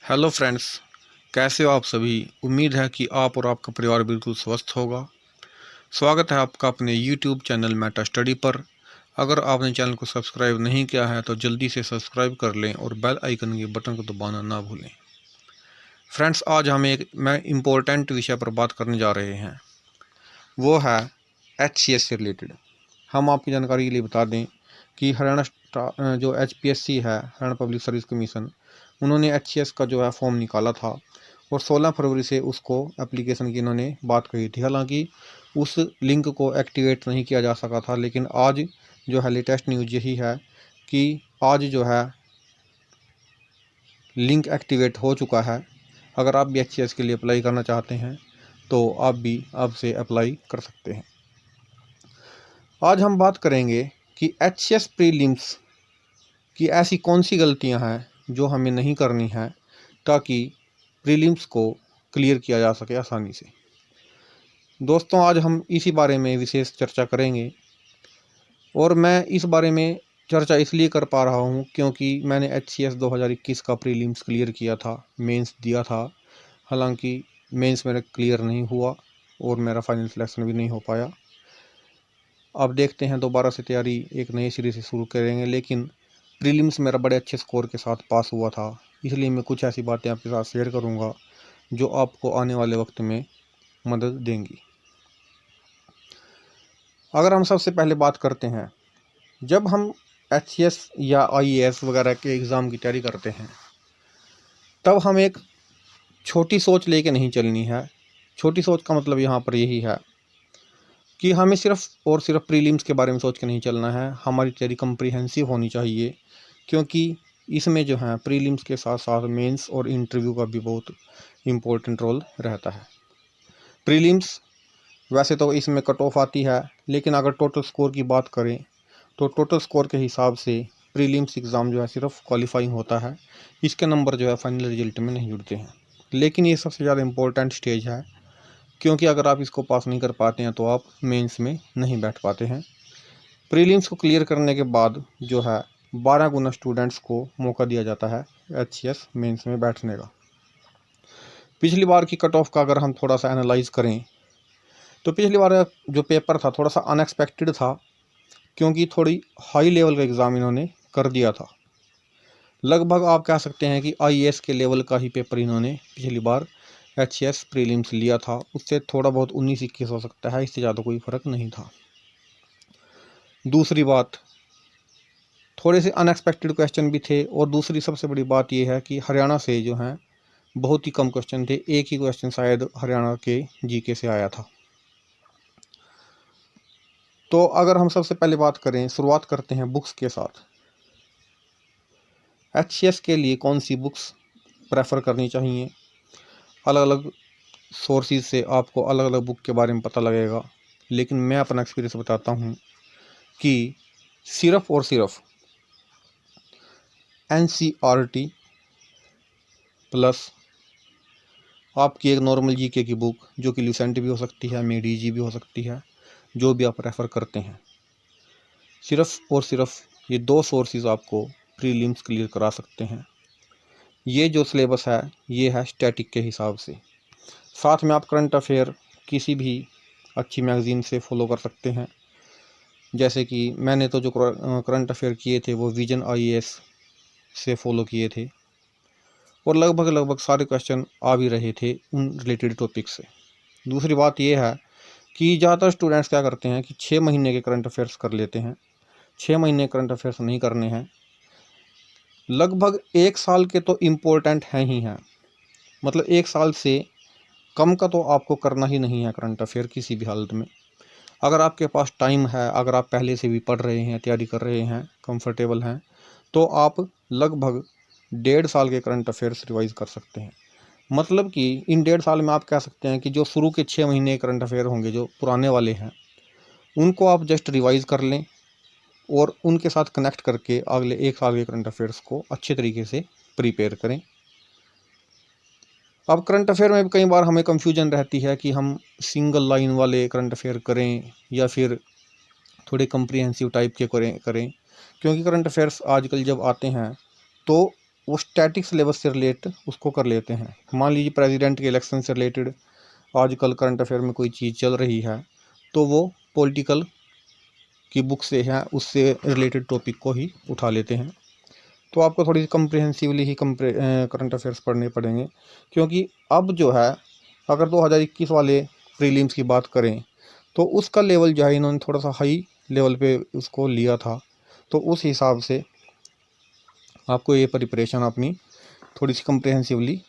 Hello friends, कैसे हो आप सभी। उम्मीद है कि आप और आपका परिवार बिल्कुल स्वस्थ होगा। स्वागत है आपका अपने यूट्यूब चैनल मेटा स्टडी पर। अगर आपने चैनल को सब्सक्राइब नहीं किया है तो जल्दी से सब्सक्राइब कर लें और बेल आइकन के बटन को दबाना ना भूलें। फ्रेंड्स, आज हम एक इम्पोर्टेंट विषय पर बात करने जा रहे हैं। वो है HCS से रिलेटेड। हम आपकी जानकारी के लिए बता दें कि जो HPSC है, हरियाणा पब्लिक सर्विस कमीशन, उन्होंने HCS का जो है फॉर्म निकाला था और 16 फरवरी से उसको एप्लीकेशन की इन्होंने बात कही थी। हालांकि उस लिंक को एक्टिवेट नहीं किया जा सका था, लेकिन आज जो है लेटेस्ट न्यूज़ यही है कि आज जो है लिंक एक्टिवेट हो चुका है। अगर आप भी HCS के लिए अप्लाई करना चाहते हैं तो आप भी अब से अप्लाई कर सकते हैं। आज हम बात करेंगे कि HCS प्रीलिम्स की ऐसी कौन सी गलतियां हैं जो हमें नहीं करनी है ताकि प्रीलिम्स को क्लियर किया जा सके आसानी से। दोस्तों, आज हम इसी बारे में विशेष चर्चा करेंगे और मैं इस बारे में चर्चा इसलिए कर पा रहा हूं क्योंकि मैंने HCS 2021 का प्रीलिम्स क्लियर किया था, मेंस दिया था। हालांकि मेंस मेरा क्लियर नहीं हुआ और मेरा फाइनल सिलेक्शन भी नहीं हो पाया। अब देखते हैं, दोबारा से तैयारी एक नए सिरे से शुरू करेंगे, लेकिन प्रीलिम्स मेरा बड़े अच्छे स्कोर के साथ पास हुआ था। इसलिए मैं कुछ ऐसी बातें आपके साथ शेयर करूंगा जो आपको आने वाले वक्त में मदद देंगी। अगर हम सबसे पहले बात करते हैं, जब हम HCS या IAS वगैरह के एग्ज़ाम की तैयारी करते हैं तब हम एक छोटी सोच लेके नहीं चलनी है। छोटी सोच का मतलब यहाँ पर यही है कि हमें सिर्फ और सिर्फ प्रीलिम्स के बारे में सोच के नहीं चलना है। हमारी तैयारी कम्प्रीहेंसिव होनी चाहिए, क्योंकि इसमें जो है प्रीलिम्स के साथ साथ मेंस और इंटरव्यू का भी बहुत इम्पोर्टेंट रोल रहता है। प्रीलिम्स वैसे तो इसमें कट ऑफ आती है, लेकिन अगर टोटल स्कोर की बात करें तो टोटल स्कोर के हिसाब से प्रीलिम्स एग्ज़ाम जो है सिर्फ क्वालिफाइंग होता है। इसके नंबर जो है फाइनल रिजल्ट में नहीं जुड़ते हैं। लेकिन ये सबसे ज़्यादा इम्पोर्टेंट स्टेज है, क्योंकि अगर आप इसको पास नहीं कर पाते हैं तो आप मेंस में नहीं बैठ पाते हैं। प्रीलिम्स को क्लियर करने के बाद जो है 12 गुना स्टूडेंट्स को मौका दिया जाता है HCS मेंस में बैठने का। पिछली बार की कट ऑफ का अगर हम थोड़ा सा एनालाइज करें तो पिछली बार जो पेपर था थोड़ा सा अनएक्सपेक्टेड था, क्योंकि थोड़ी हाई लेवल का एग्ज़ाम इन्होंने कर दिया था। लगभग आप कह सकते हैं कि IAS के लेवल का ही पेपर इन्होंने पिछली बार HCS प्रीलिम्स लिया था। उससे थोड़ा बहुत 19-21 हो सकता है, इससे ज़्यादा कोई फ़र्क नहीं था। दूसरी बात, थोड़े से अनएक्सपेक्टेड क्वेश्चन भी थे, और दूसरी सबसे बड़ी बात यह है कि हरियाणा से जो हैं बहुत ही कम क्वेश्चन थे। एक ही क्वेश्चन शायद हरियाणा के GK से आया था। तो अगर हम सबसे पहले बात करें, शुरुआत करते हैं बुक्स के साथ। HCS के लिए कौन सी बुक्स प्रेफर करनी चाहिए, अलग अलग सोर्सेज से आपको अलग अलग बुक के बारे में पता लगेगा। लेकिन मैं अपना एक्सपीरियंस बताता हूँ कि सिर्फ और सिर्फ NCERT प्लस आपकी एक नॉर्मल GK की बुक, जो कि लुसेंट भी हो सकती है, मेडीजी भी हो सकती है, जो भी आप रेफ़र करते हैं, सिर्फ और सिर्फ ये 2 सोर्सेज आपको प्रीलिम्स क्लियर करा सकते हैं। ये जो सिलेबस है ये है स्टैटिक के हिसाब से। साथ में आप करंट अफेयर किसी भी अच्छी मैगज़ीन से फॉलो कर सकते हैं। जैसे कि मैंने तो जो करंट अफेयर किए थे वो विजन IAS से फॉलो किए थे, और लगभग सारे क्वेश्चन आ भी रहे थे उन रिलेटेड टॉपिक से। दूसरी बात यह है कि ज़्यादातर स्टूडेंट्स क्या करते हैं कि 6 महीने के करंट अफेयर्स कर लेते हैं। 6 महीने करंट अफेयर्स नहीं करने हैं, लगभग 1 साल के तो इम्पोर्टेंट हैं ही हैं। मतलब 1 साल से कम का तो आपको करना ही नहीं है करंट अफेयर किसी भी हालत में। अगर आपके पास टाइम है, अगर आप पहले से भी पढ़ रहे हैं, तैयारी कर रहे हैं, कंफर्टेबल हैं, तो आप लगभग 1.5 साल के करंट अफेयर्स रिवाइज कर सकते हैं। मतलब कि इन 1.5 साल में आप कह सकते हैं कि जो शुरू के 6 महीने करंट अफेयर होंगे, जो पुराने वाले हैं, उनको आप जस्ट रिवाइज कर लें और उनके साथ कनेक्ट करके अगले 1 साल के करंट अफेयर्स को अच्छे तरीके से प्रिपेयर करें। अब करंट अफेयर में भी कई बार हमें कन्फ्यूजन रहती है कि हम सिंगल लाइन वाले करंट अफेयर करें या फिर थोड़े कम्प्रीहेंसिव टाइप के करें। क्योंकि करंट अफेयर्स आजकल जब आते हैं तो वो स्टैटिक सिलेबस से रिलेट उसको कर लेते हैं। मान लीजिए प्रेसिडेंट के इलेक्शन से रिलेटेड आजकल करंट अफेयर में कोई चीज़ चल रही है, तो वो पॉलिटिकल की बुक से है, उससे रिलेटेड टॉपिक को ही उठा लेते हैं। तो आपको थोड़ी सी कम्प्रिहेंसिवली ही करंट अफेयर्स पढ़ने पड़ेंगे, क्योंकि अब जो है अगर 2021 वाले प्रीलिम्स की बात करें तो उसका लेवल जो है इन्होंने थोड़ा सा हाई लेवल पे उसको लिया था, तो उस हिसाब से आपको ये प्रिपरेशन अपनी थोड़ी सी कम्प्रिहेंसिवली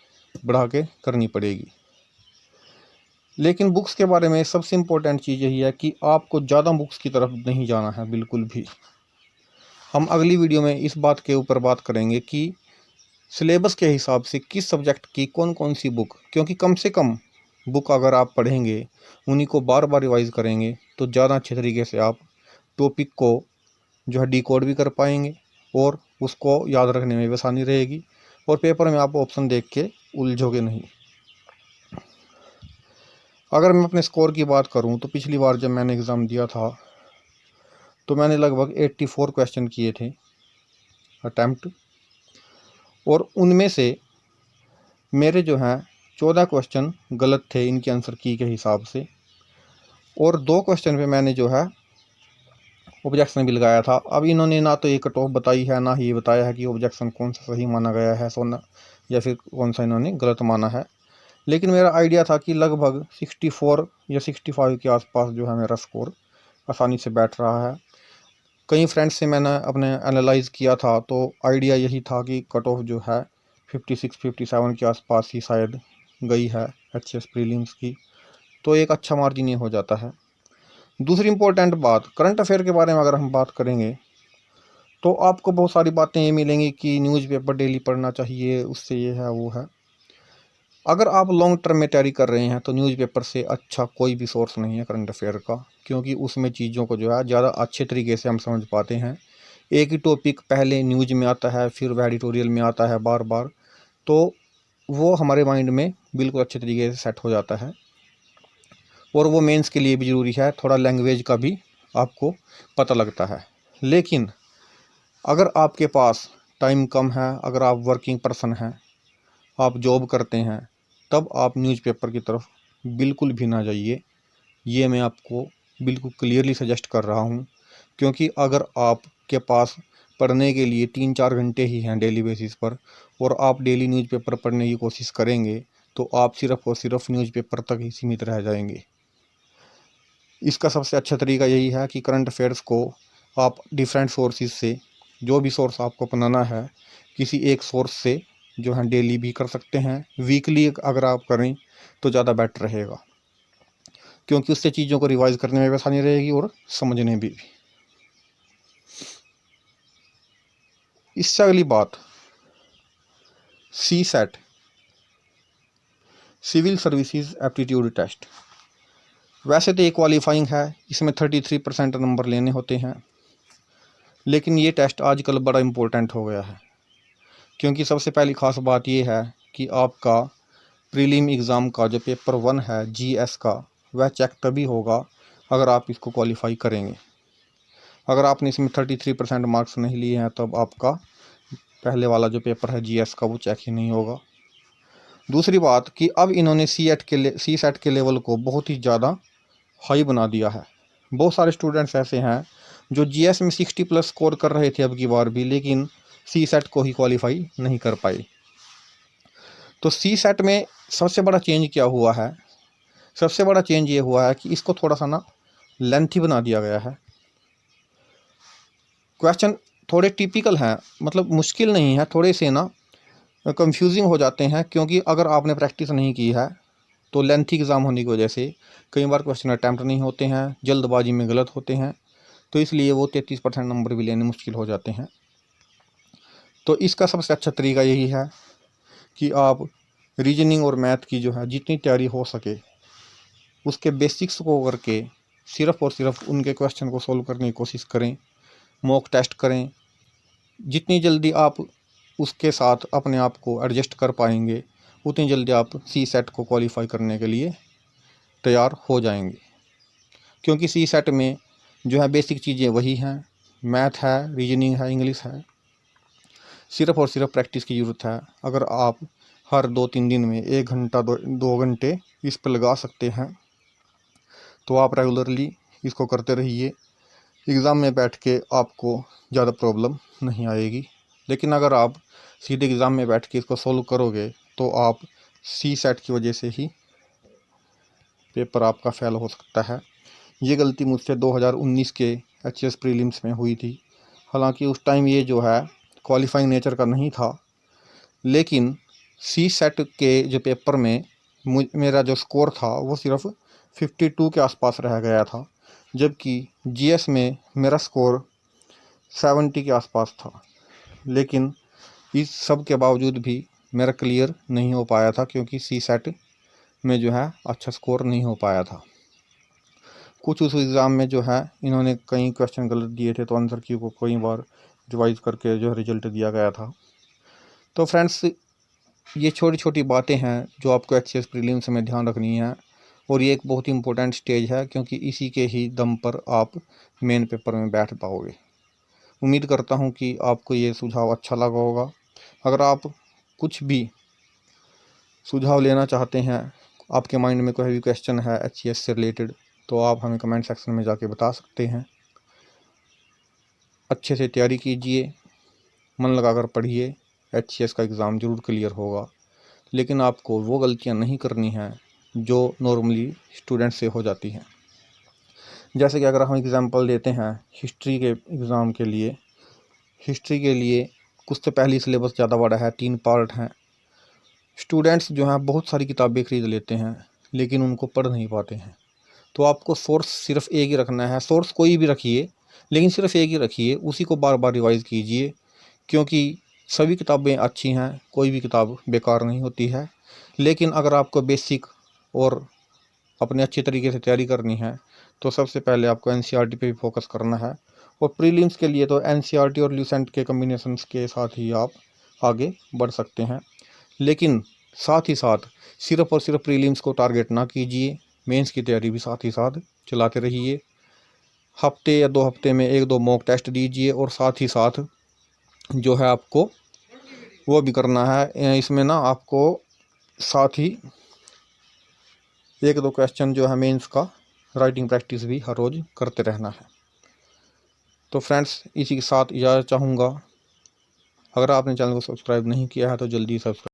बढ़ा के करनी पड़ेगी। लेकिन बुक्स के बारे में सबसे इम्पोर्टेंट चीज़ यही है कि आपको ज़्यादा बुक्स की तरफ नहीं जाना है बिल्कुल भी। हम अगली वीडियो में इस बात के ऊपर बात करेंगे कि सिलेबस के हिसाब से किस सब्जेक्ट की कौन कौन सी बुक, क्योंकि कम से कम बुक अगर आप पढ़ेंगे, उन्हीं को बार बार रिवाइज़ करेंगे, तो ज़्यादा अच्छे तरीके से आप टॉपिक को जो है डिकोड भी कर पाएंगे और उसको याद रखने में भी आसानी रहेगी, और पेपर में आप ऑप्शन देख के उलझोगे नहीं। अगर मैं अपने स्कोर की बात करूं तो पिछली बार जब मैंने एग्ज़ाम दिया था तो मैंने लगभग 84 क्वेश्चन किए थे अटैम्प्ट, और उनमें से मेरे जो हैं 14 क्वेश्चन गलत थे इनके आंसर की के हिसाब से, और 2 क्वेश्चन पे मैंने जो है ऑब्जेक्शन भी लगाया था। अब इन्होंने ना तो ये कट ऑफ बताई है, ना ही ये बताया है कि ऑब्जेक्शन कौन सा सही माना गया है सोना, या फिर कौन सा इन्होंने गलत माना है। लेकिन मेरा आइडिया था कि लगभग 64 या 65 के आसपास जो है मेरा स्कोर आसानी से बैठ रहा है। कई फ्रेंड्स से मैंने अपने एनालाइज़ किया था, तो आइडिया यही था कि कट ऑफ जो है 56-57 के आसपास ही शायद गई है एचएस प्रीलिम्स की, तो एक अच्छा मार्जिन ये हो जाता है। दूसरी इम्पोर्टेंट बात, करंट अफेयर के बारे में अगर हम बात करेंगे तो आपको बहुत सारी बातें ये मिलेंगी कि न्यूज़पेपर डेली पढ़ना चाहिए, उससे ये है वो है। अगर आप लॉन्ग टर्म में तैयारी कर रहे हैं तो न्यूज़पेपर से अच्छा कोई भी सोर्स नहीं है करंट अफेयर का, क्योंकि उसमें चीज़ों को जो है ज़्यादा अच्छे तरीके से हम समझ पाते हैं। एक ही टॉपिक पहले न्यूज़ में आता है, फिर वह एडिटोरियल में आता है बार बार, तो वो हमारे माइंड में बिल्कुल अच्छे तरीके से सेट हो जाता है। और वो मेंस के लिए भी ज़रूरी है, थोड़ा लैंग्वेज का भी आपको पता लगता है। लेकिन अगर आपके पास टाइम कम है, अगर आप वर्किंग पर्सन हैं, आप जॉब करते हैं, तब आप न्यूज़पेपर की तरफ बिल्कुल भी ना जाइए। ये मैं आपको बिल्कुल क्लियरली सजेस्ट कर रहा हूँ, क्योंकि अगर आपके पास पढ़ने के लिए 3-4 घंटे ही हैं डेली बेसिस पर, और आप डेली न्यूज़पेपर पढ़ने की कोशिश करेंगे, तो आप सिर्फ़ और सिर्फ न्यूज़पेपर तक ही सीमित रह जाएंगे। इसका सबसे अच्छा तरीका यही है कि करंट अफेयर्स को आप डिफरेंट सोर्सेज से, जो भी सोर्स आपको अपनाना है, किसी एक सोर्स से जो है डेली भी कर सकते हैं, वीकली अगर आप करें तो ज़्यादा बेटर रहेगा, क्योंकि उससे चीज़ों को रिवाइज़ करने में भी आसानी रहेगी और समझने में भी। इससे अगली बात, CSAT civil services aptitude test. वैसे तो ये क्वालिफाइंग है, इसमें 33% नंबर लेने होते हैं, लेकिन ये टेस्ट आजकल बड़ा इम्पोर्टेंट हो गया है, क्योंकि सबसे पहली ख़ास बात ये है कि आपका प्रीलिम एग्ज़ाम का जो पेपर 1 है GS का, वह चेक तभी होगा अगर आप इसको क्वालिफाई करेंगे। अगर आपने इसमें 33% मार्क्स नहीं लिए हैं तब आपका पहले वाला जो पेपर है GS का वो चेक ही नहीं होगा। दूसरी बात कि अब इन्होंने CSAT के लेवल को बहुत ही ज़्यादा हाई बना दिया है। बहुत सारे स्टूडेंट्स ऐसे हैं जो GS में 60+ स्कोर कर रहे थे अब की बार भी, लेकिन CSAT को ही क्वालिफाई नहीं कर पाए। तो CSAT में सबसे बड़ा चेंज क्या हुआ है? सबसे बड़ा चेंज ये हुआ है कि इसको थोड़ा सा ना लेंथी बना दिया गया है। क्वेश्चन थोड़े टिपिकल हैं, मतलब मुश्किल नहीं है, थोड़े से ना कंफ्यूजिंग हो जाते हैं, क्योंकि अगर आपने प्रैक्टिस नहीं की है तो लेंथी एग्ज़ाम होने की वजह से कई बार क्वेश्चन अटैम्प्ट नहीं होते हैं, जल्दबाजी में गलत होते हैं, तो इसलिए वो 33% नंबर भी लेने मुश्किल हो जाते हैं। तो इसका सबसे अच्छा तरीका यही है कि आप रीजनिंग और मैथ की जो है जितनी तैयारी हो सके उसके बेसिक्स को करके सिर्फ़ और सिर्फ उनके क्वेश्चन को सॉल्व करने की कोशिश करें, मॉक टेस्ट करें। जितनी जल्दी आप उसके साथ अपने आप को एडजस्ट कर पाएंगे, उतनी जल्दी आप CSAT को क्वालिफाई करने के लिए तैयार हो जाएंगे, क्योंकि CSAT में जो है बेसिक चीज़ें वही हैं, मैथ है, रीजनिंग है, इंग्लिश है। सिर्फ़ और सिर्फ प्रैक्टिस की ज़रूरत है। अगर आप हर 2-3 दिन में 1 घंटा 2 घंटे इस पर लगा सकते हैं तो आप रेगुलरली इसको करते रहिए। एग्ज़ाम में बैठ के आपको ज़्यादा प्रॉब्लम नहीं आएगी। लेकिन अगर आप सीधे एग्ज़ाम में बैठ के इसको सॉल्व करोगे तो आप CSAT की वजह से ही पेपर आपका फेल हो सकता है। ये गलती मुझसे 2019 के HS प्रीलिम्स में हुई थी। हालांकि उस टाइम ये जो है क्वालिफाइंग नेचर का नहीं था, लेकिन CSAT के जो पेपर में मेरा जो स्कोर था वो सिर्फ 52 के आसपास रह गया था, जबकि GS में मेरा स्कोर 70 के आसपास था। लेकिन इस सब के बावजूद भी मेरा क्लियर नहीं हो पाया था, क्योंकि CSAT में जो है अच्छा स्कोर नहीं हो पाया था। कुछ उस एग्ज़ाम में जो है इन्होंने कई क्वेश्चन गलत दिए थे, तो आंसर की को कई बार रिवाइज करके जो रिजल्ट दिया गया था। तो फ्रेंड्स, ये छोटी छोटी बातें हैं जो आपको HS प्रीलिम्स में ध्यान रखनी है, और ये एक बहुत ही इंपॉर्टेंट स्टेज है, क्योंकि इसी के ही दम पर आप मेन पेपर में बैठ पाओगे। उम्मीद करता हूँ कि आपको ये सुझाव अच्छा लगा होगा। अगर आप कुछ भी सुझाव लेना चाहते हैं, आपके माइंड में कोई भी क्वेश्चन है HS से रिलेटेड, तो आप हमें कमेंट सेक्शन में जाके बता सकते हैं। अच्छे से तैयारी कीजिए, मन लगाकर पढ़िए, HS का एग्ज़ाम ज़रूर क्लियर होगा। लेकिन आपको वो गलतियां नहीं करनी हैं जो नॉर्मली स्टूडेंट से हो जाती हैं। जैसे कि अगर हम एग्ज़ाम्पल देते हैं हिस्ट्री के एग्ज़ाम के लिए, हिस्ट्री के लिए कुछ तो पहली सिलेबस ज़्यादा बड़ा है, 3 पार्ट हैं। स्टूडेंट्स जो हैं बहुत सारी किताबें ख़रीद लेते हैं, लेकिन उनको पढ़ नहीं पाते हैं। तो आपको सोर्स सिर्फ एक ही रखना है। सोर्स कोई भी रखिए, लेकिन सिर्फ एक ही रखिए, उसी को बार बार रिवाइज़ कीजिए, क्योंकि सभी किताबें अच्छी हैं, कोई भी किताब बेकार नहीं होती है। लेकिन अगर आपको बेसिक और अपने अच्छे तरीके से तैयारी करनी है तो सबसे पहले आपको NCERT पे भी फोकस करना है, और प्रीलिम्स के लिए तो NCERT और ल्यूसेंट के कम्बिनेशंस के साथ ही आप आगे बढ़ सकते हैं। लेकिन साथ ही साथ सिर्फ और सिर्फ प्रीलिम्स को टारगेट ना कीजिए, मेंस की तैयारी भी साथ ही साथ चलाते रहिए। हफ्ते या 2 हफ्ते में 1-2 मॉक टेस्ट दीजिए, और साथ ही साथ जो है आपको वो भी करना है। इसमें ना आपको साथ ही 1-2 क्वेश्चन जो है मेंस का राइटिंग प्रैक्टिस भी हर रोज़ करते रहना है। तो फ्रेंड्स, इसी के साथ इजाज़त चाहूँगा। अगर आपने चैनल को सब्सक्राइब नहीं किया है तो जल्दी सब्सक्राइब